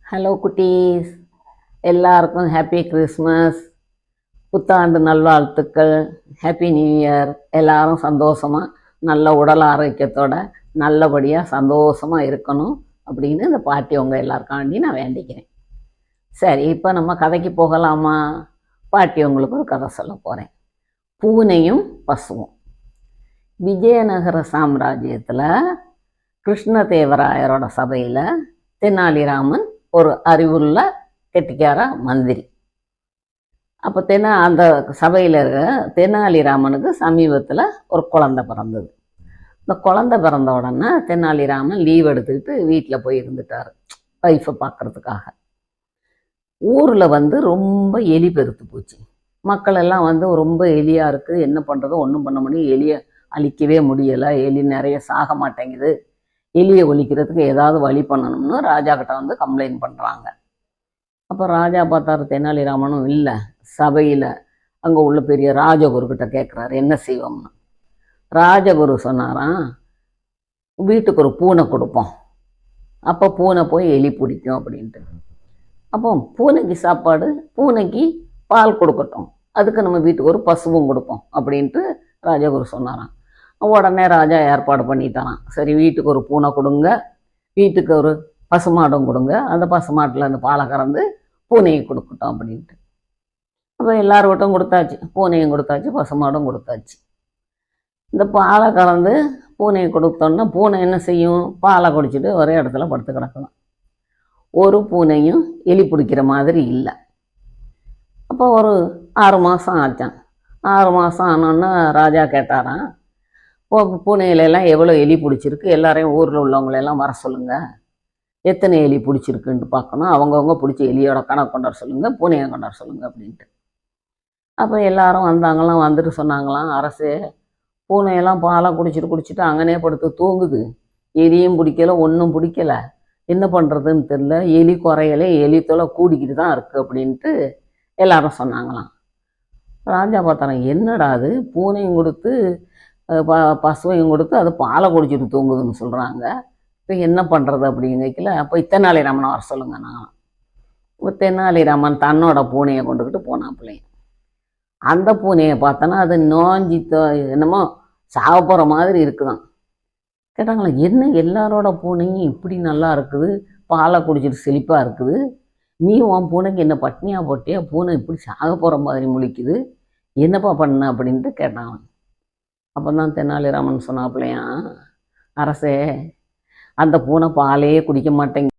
Hello குட்டீஸ், எல்லாருக்கும் happy Christmas, புத்தாண்டு நல்வாழ்த்துக்கள், ஹாப்பி நியூ இயர். எல்லாரும் சந்தோஷமாக நல்ல உடல் ஆரோக்கியத்தோட நல்லபடியாக சந்தோஷமாக இருக்கணும் அப்படின்னு இந்த பாட்டி உங்கள் எல்லாருக்காண்டி நான் வேண்டிக்கிறேன். சரி, இப்போ நம்ம கதைக்கு போகலாமா? பாட்டி உங்களுக்கு ஒரு கதை சொல்ல போகிறேன். பூனையும் பசுவும். விஜயநகர சாம்ராஜ்யத்தில் கிருஷ்ணதேவராயரோட சபையில் தெனாலிராமன் ஒரு அறிவுள்ள கெட்டிக்கார மந்திரி. அப்போ அந்த சபையில் இருக்க தெனாலிராமனுக்கு சமீபத்தில் ஒரு குழந்தை பிறந்தது. இந்த குழந்தை பிறந்த உடனே தெனாலிராமன் லீவ் எடுத்துக்கிட்டு வீட்டில் போய் இருந்துட்டார் ஒய்ஃபை பார்க்குறதுக்காக. ஊரில் ரொம்ப எலி பெருத்து போச்சு. மக்கள் எல்லாம் ரொம்ப எலியாக இருக்குது, என்ன பண்ணுறது, ஒன்றும் பண்ண முடியும், எலியை அழிக்கவே முடியலை, எலி நிறைய சாக மாட்டேங்குது, எலியை ஒழிக்கிறதுக்கு ஏதாவது வழி பண்ணணும்னு ராஜா கிட்ட கம்ப்ளைண்ட் பண்ணுறாங்க. அப்போ ராஜா பார்த்தாரு, தெனாலிராமனும் இல்லை, சபையில் அங்கே உள்ள பெரிய ராஜகுருக்கிட்ட கேட்குறாரு என்ன செய்வோம்னு. ராஜகுரு சொன்னாராம், வீட்டுக்கு ஒரு பூனை கொடுப்போம், அப்போ பூனை போய் எலி பிடிக்கும் அப்படின்ட்டு. அப்போ பூனைக்கு சாப்பாடு, பூனைக்கு பால் கொடுக்கட்டும், அதுக்கு நம்ம வீட்டுக்கு ஒரு பசுவும் கொடுப்போம் அப்படின்ட்டு ராஜகுரு சொன்னாராம். உடனே ராஜா ஏற்பாடு பண்ணிட்டாராம். சரி, வீட்டுக்கு ஒரு பூனை கொடுங்க, வீட்டுக்கு ஒரு பசுமாடும் கொடுங்க, அந்த பசுமாட்டில் அந்த பாலை கறந்து பூனையை கொடுக்கட்டும் அப்படின்ட்டு. அப்போ எல்லார்கிட்டும் கொடுத்தாச்சு, பூனையும் கொடுத்தாச்சு, பசுமாடும் கொடுத்தாச்சு. இந்த பாலை கறந்து பூனையை கொடுத்தோன்னா பூனை என்ன செய்யும்? பாலை குடிச்சிட்டு ஒரே இடத்துல படுத்து கிடக்கலாம். ஒரு பூனையும் எலி பிடிக்கிற மாதிரி இல்லை. அப்போ ஒரு 6 மாதம் ஆச்சான். 6 மாதம் ஆனோன்னா ராஜா கேட்டாராம், பூனையிலெல்லாம் எவ்வளோ எலி பிடிச்சிருக்கு, எல்லாரையும் ஊரில் உள்ளவங்களெல்லாம் வர சொல்லுங்கள், எத்தனை எலி பிடிச்சிருக்குன்ட்டு பார்க்கணும், அவங்கவுங்க பிடிச்ச எலியோட கணக்கு கொண்டாட சொல்லுங்கள், பூனையை கொண்டாட சொல்லுங்கள் அப்படின்ட்டு. அப்போ எல்லாரும் வந்தாங்களாம். வந்துட்டு சொன்னாங்களாம், அரசே, பூனையெல்லாம் பாலை குடிச்சிட்டு அங்கனே படுத்து தூங்குது, எலியும் பிடிக்கலை, ஒன்றும் பிடிக்கலை, என்ன பண்ணுறதுன்னு தெரில, எலி குறையலை, எலி தொலை கூடிக்கிட்டு தான் இருக்குது அப்படின்ட்டு எல்லாரும் சொன்னாங்களாம். ராஜா பார்த்தாங்க, என்னடா அது, பூனையும் கொடுத்து பசுவையும் கொடுத்து அது பாலை குடிச்சிட்டு தூங்குதுன்னு சொல்கிறாங்க, இப்போ என்ன பண்ணுறது அப்படிங்கல. அப்போ தெனாலிராமனை வர சொல்லுங்க. நான் இப்போ தெனாலிராமன் தன்னோட பூனையை கொண்டுக்கிட்டு போனான் பிள்ளைங்க. அந்த பூனையை பார்த்தோன்னா அது நோஞ்சி என்னமோ சாக போகிற மாதிரி இருக்குதான். கேட்டாங்களா, என்ன எல்லாரோட பூனையும் இப்படி நல்லா இருக்குது, பாலை குடிச்சிட்டு செழிப்பாக இருக்குது, நீ உன் பூனைக்கு என்ன பட்னியாக போட்டியா, பூனை இப்படி சாக போகிற மாதிரி முழிக்குது, என்னப்பா பண்ண அப்படின்ட்டு கேட்டான். அப்போ தான் தெனாலிராமன் சொன்னாப்பிள்ளையா, அரசே, அந்த பூனை பாலையே குடிக்க மாட்டேங்க,